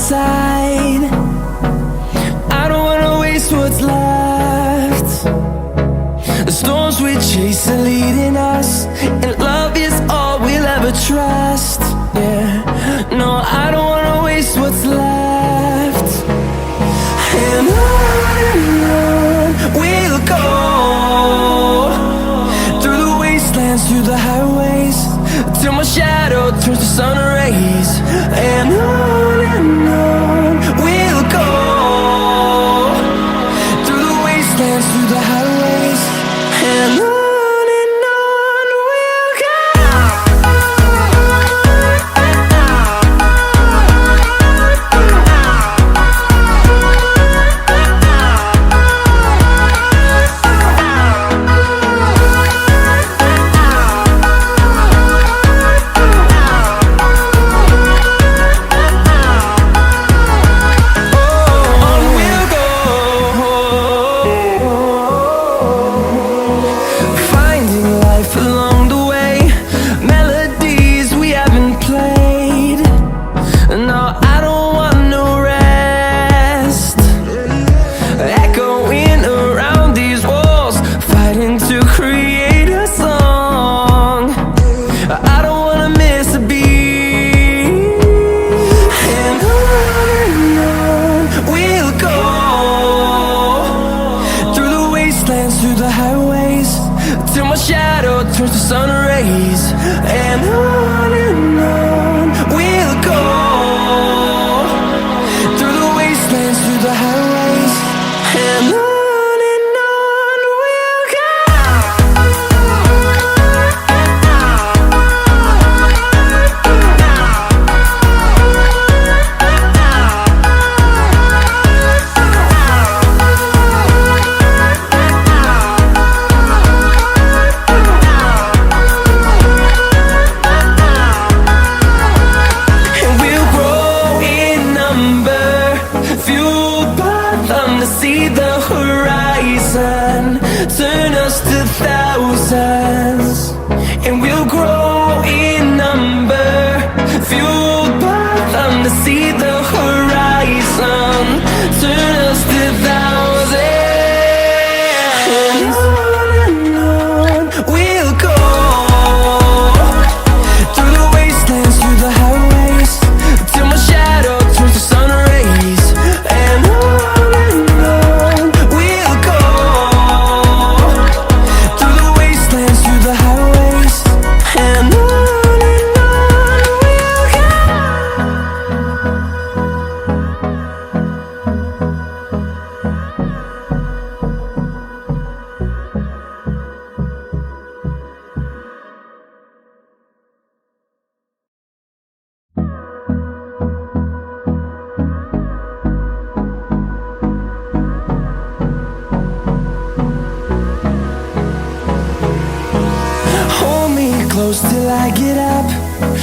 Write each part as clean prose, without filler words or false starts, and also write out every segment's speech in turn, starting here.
side. I don't wanna waste what's left. The storms we chase are leading us, and love is all we'll ever trust. Yeah, no, I don't wanna waste what's left. And on we'll go, through the wastelands, through the highways, till my shadow turns to sun rays. And on we'll go, through the wastelands, through the highways, and on we'll go. Through the highways, till my shadow turns to sun rays. And on we'll go, through the wastelands, through the highways, and on we'll go. See the horizon, turn us to thousands, and we'll grow in number, fueled by them. To see the horizon, turn us to thousands, and on we'll go, through the wastelands, through the highways, till my shadow turns to sun rays. And close till I get up,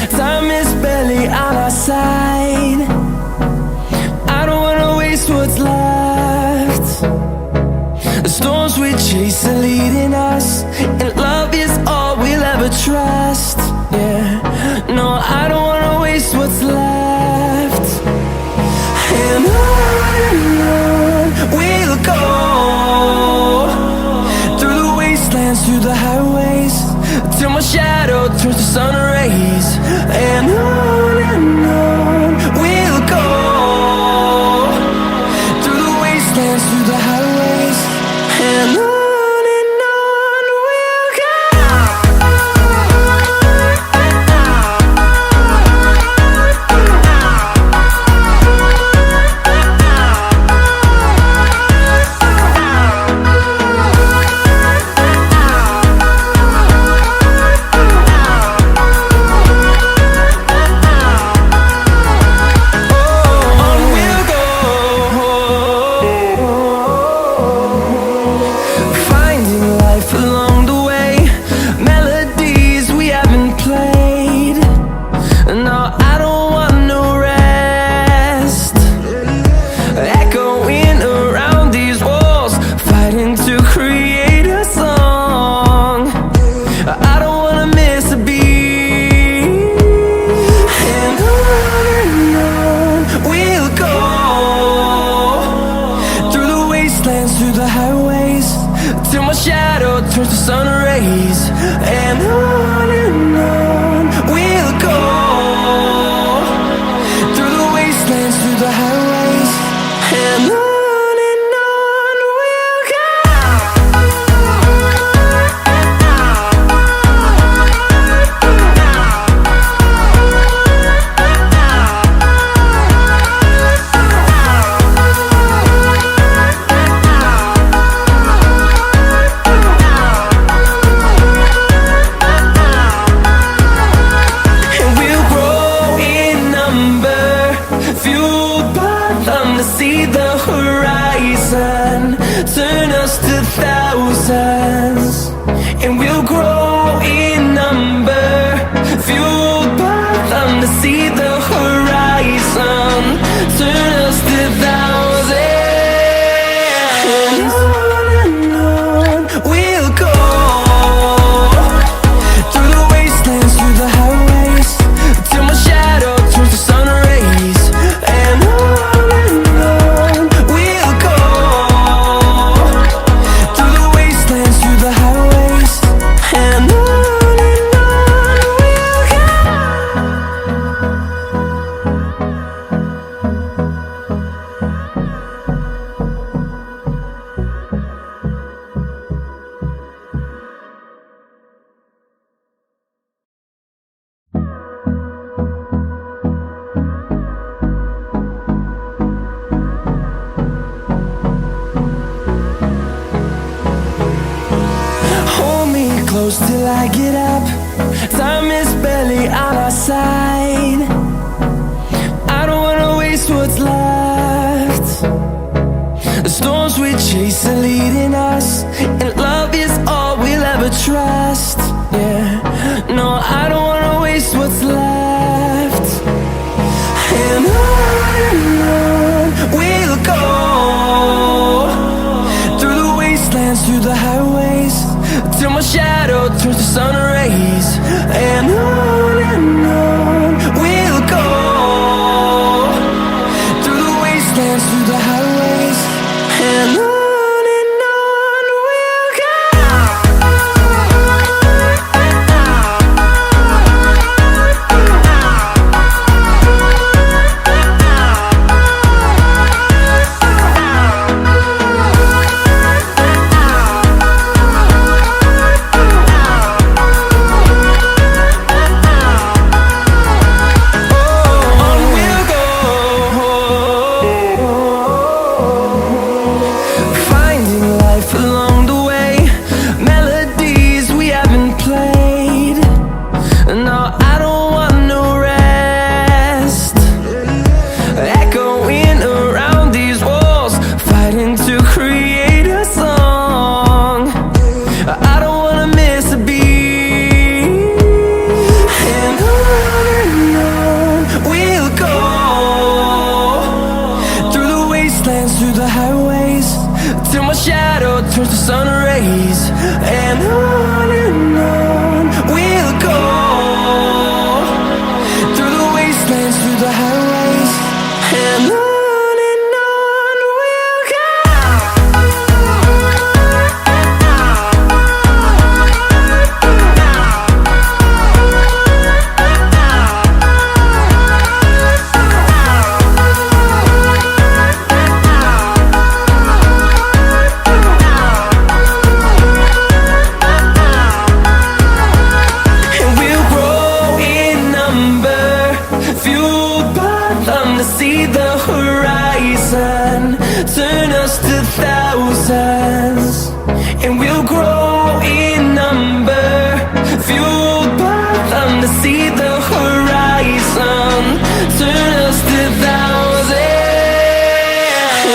time is barely on our side. I don't wanna waste what's left. The storms we chase are leading us, and love is all we'll ever trust. Yeah, no, I don't wanna waste what's left. And on we'll go, through the wastelands, through the highways, till my shadow turns to sun rays. And on we'll to see the horizon, turn us to thousands, and we'll grow in number, fueled by them to see the horizon, turn us to thousands. And on we'll go, through the wastelands, through the highways, till my shadow turns to sun rays. And on we'll go, through the wastelands, through the highways. And on we'll go. Hold me close till I get up. Time is barely on our side. I don't wanna waste what's left. The storms we chase are leading us, and love is all we'll ever trust. Yeah, no, I don't wanna waste what's left. And on we'll go, through the wastelands, through the highways, till my shadow turns to sun rays. And on we'll go, through the wastelands, through the highways. And on we'll go. Through the highways, till my shadow turns to sun rays. And on we'll go, through the wastelands, through the highways. And on we'll go. To see the horizon, turn us to thousands, and we'll grow in number, fueled by them to see the horizon, turn us to thousands.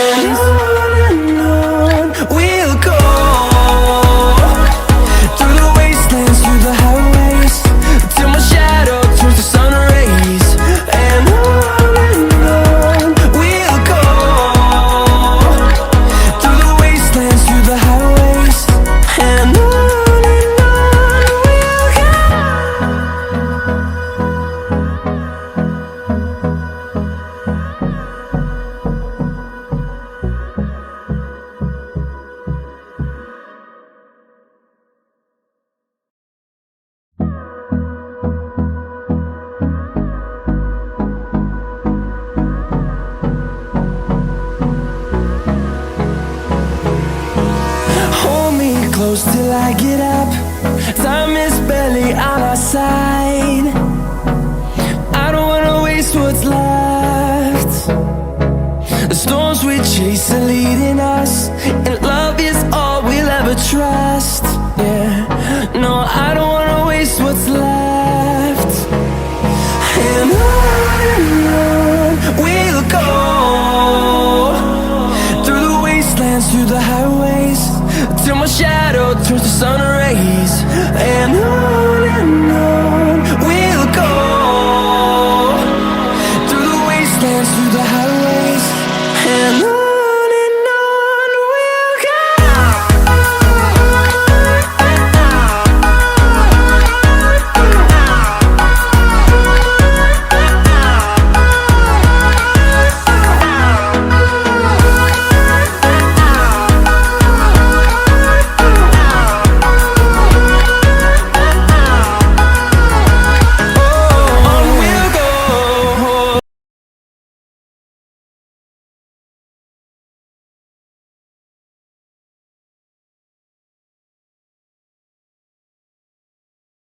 And on we'll go, through the wastelands, through the highways, till my shadow turns to sun rays. And we'll go, through the wastelands, through the highways. And on we'll go. Hold me close till I get up. Time is barely on our side. I don't wanna waste what's left. The storms we chase are leading us, and love is all we'll ever trust. Yeah, no, I don't wanna waste what's left. And on we'll go, through the highways till my shadow turns to sun